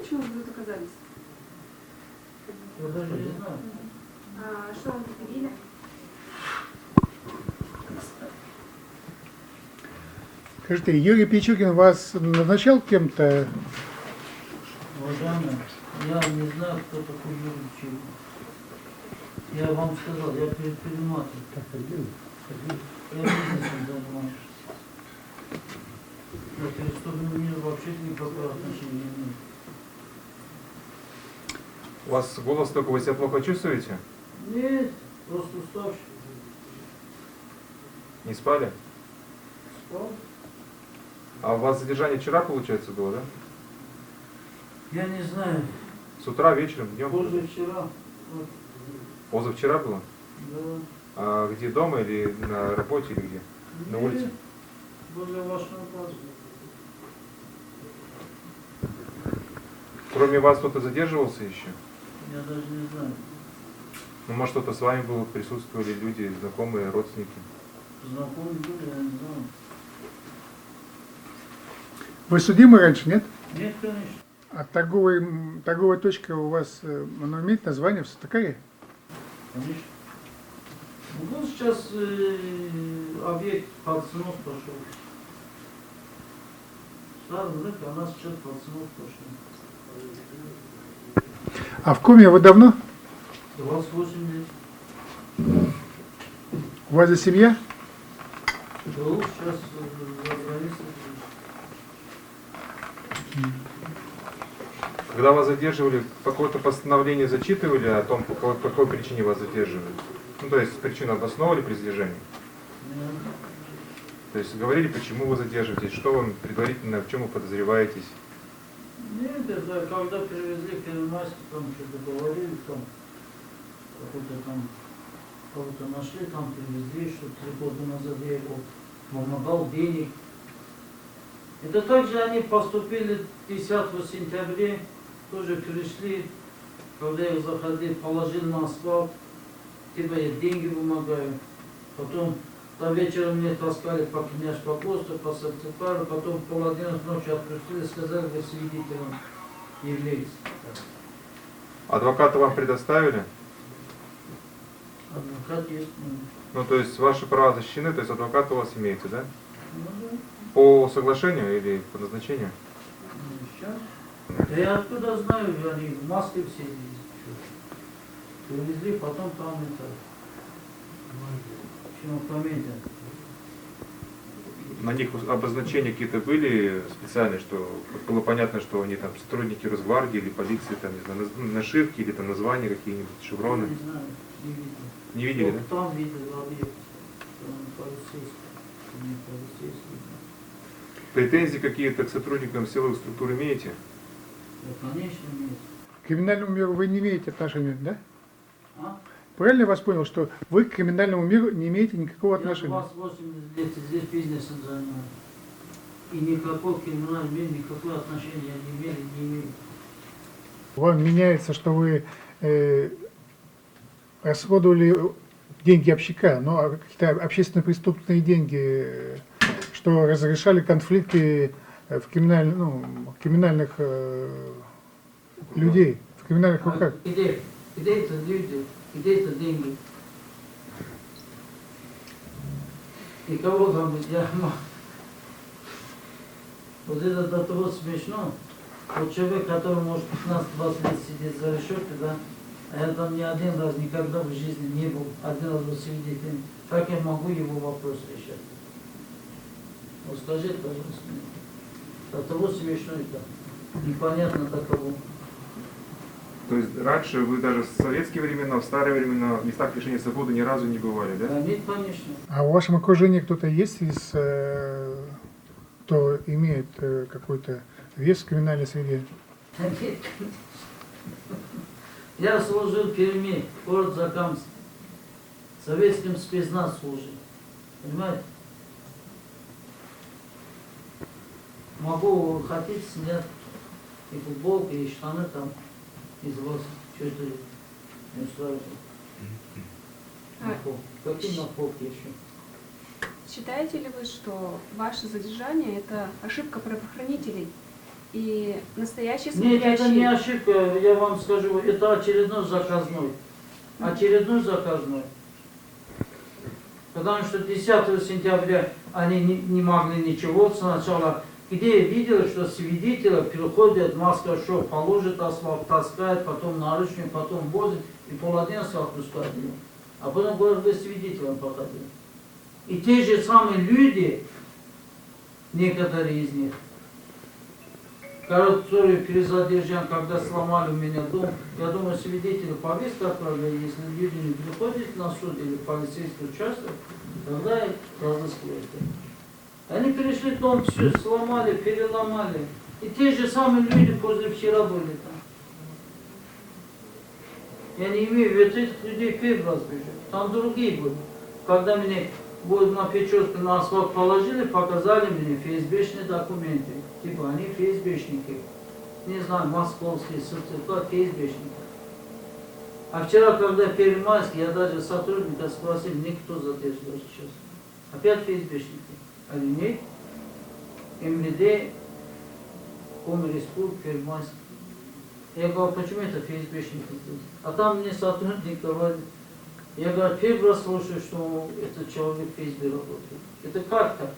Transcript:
почему вы тут оказались? Я даже не знаю. А что вам говорили? Скажите, Юрий Пичугин вас назначал кем-то? Уважаемый, я не знаю, кто такой Юрий Пичугин. Я вам сказал, я предприниматель. Я бизнесом занимаюсь. Я к преступному миру вообще никакого отношения не имею. У вас голос только, вы себя плохо чувствуете? Нет, просто уставший. Не спали? Спал. А у вас задержание вчера, получается, было, да? Я не знаю. С утра, вечером, днем? Позавчера. Вот, Позавчера было? да. А где, дома или на работе, или где? На Нет, улице? возле вашего класса. Кроме вас кто-то задерживался еще? Я даже не знаю. Ну, может, кто-то с вами был, присутствовали люди, знакомые, родственники? Знакомые были, я не знаю. Вы судимы раньше, нет? Нет, конечно. А торговая точка у вас, она имеет название в Сыктывкаре? Конечно. Ну, сейчас объект под снос пошел. Старый рынок, а у нас сейчас под снос пошел. А в Коме вы давно? 28 лет. У вас здесь семья? Был сейчас за границей. Когда вас задерживали, какое-то постановление зачитывали о том, по какой причине вас задерживают? Ну, то есть причину обосновывали при задержании? Нет. То есть говорили, почему вы задерживаетесь, что вам предварительно, в чем вы подозреваетесь? Нет, это когда привезли к Первомайску, там что-то говорили, там какой-то там кого-то нашли, там привезли, что 3 года назад я его помогал, денег. Это также они поступили 10 сентября, тоже пришли, когда я заходил, положил на асфальт, типа я деньги помогаю, потом до вечера мне таскали по княж по посту, по Сыктывкару, потом в 10:30 ночи отпустили, сказали, вы свидетелем являетесь. Адвоката вам предоставили? Адвокат есть. Ну, то есть ваши права защищены, то есть адвокат у вас имеется, да? Ну да. По соглашению или по назначению? Ну, сейчас. Да я откуда знаю, они в Москве все привезли, потом там это, фамилия. На них обозначения какие-то были специальные, что было понятно, что они там сотрудники Росгвардии или полиции, там, не знаю, нашивки или там названия какие-нибудь, шевроны? Не знаю, не видел. Не видели, да? Вот там видел объект, там полицейский, не полицейский. Претензии какие-то к сотрудникам силовых структур имеете? Да, конечно, нет. К криминальному миру вы не имеете отношения, да? А? Правильно я вас понял, что вы к криминальному миру не имеете никакого Я отношения? 28 лет здесь бизнесом занимаюсь. И никакого криминального мира, никакого отношения я не имею, не имею. Вам меняется, что вы расходовали деньги общака, но какие-то общественно-преступные деньги, что разрешали конфликты в криминальных людей, в криминальных руках. Где это люди, где это деньги? И кого там я... Вот это до того смешно. Вот человек, который может 15-20 лет сидеть за решеткой, да, а я там ни один раз никогда в жизни не был, один раз был свидетелем. Как я могу его вопрос решать? Вот скажите, пожалуйста, мне. До того смешно это. Непонятно до кого. То есть раньше вы даже в советские времена, в старые времена в местах лишения свободы ни разу не бывали, да? Да нет, конечно. А в вашем окружении кто-то есть из, кто имеет какой-то вес в криминальной среде? Да нет, конечно. Я служил в Перми, город Закамск. Советским спецназ служил. Понимаете? Могу, хотите, снять и футболку, и штаны там из вас. Что-то не устраивает. Какие находки еще? Считаете ли вы, что ваше задержание – это ошибка правоохранителей? И настоящий Нет, это не смотрящий... ошибка, я вам скажу, это очередной заказной. Очередной заказной. Потому что 10 сентября они не могли ничего сначала. Где я видел, что свидетели приходят, маска-шоу, положит асфальт, таскает, потом наручник, потом возит и пол-11 отпускает его. А потом говорят, вы свидетелем походили. И те же самые люди, некоторые из них, которые перезадержан, когда сломали у меня дом, я думаю, свидетели повестки отправляли, если люди не приходят на суд или полицейский участок, тогда их разыскивают. Они пришли дом, все сломали, переломали. И те же самые люди позавчера были там. Я не имею в виду этих людей первый раз бежать. Там другие были. Когда меня на печетку на асфальт положили, показали мне ФСБшные документы. Типа они ФСБшники. Не знаю, московские, сертификат ФСБшники. А вчера, когда Первомайск, я даже сотрудника спросил, никто задерживал сейчас. Опять ФСБшники. Или нет? МВД, Комреспублика, Первомайск. Я говорю, почему это ФСБшники здесь? А там мне сотрудник говорит, я говорю, первый раз слушаю, что этот человек в ФСБ работает. Это как так?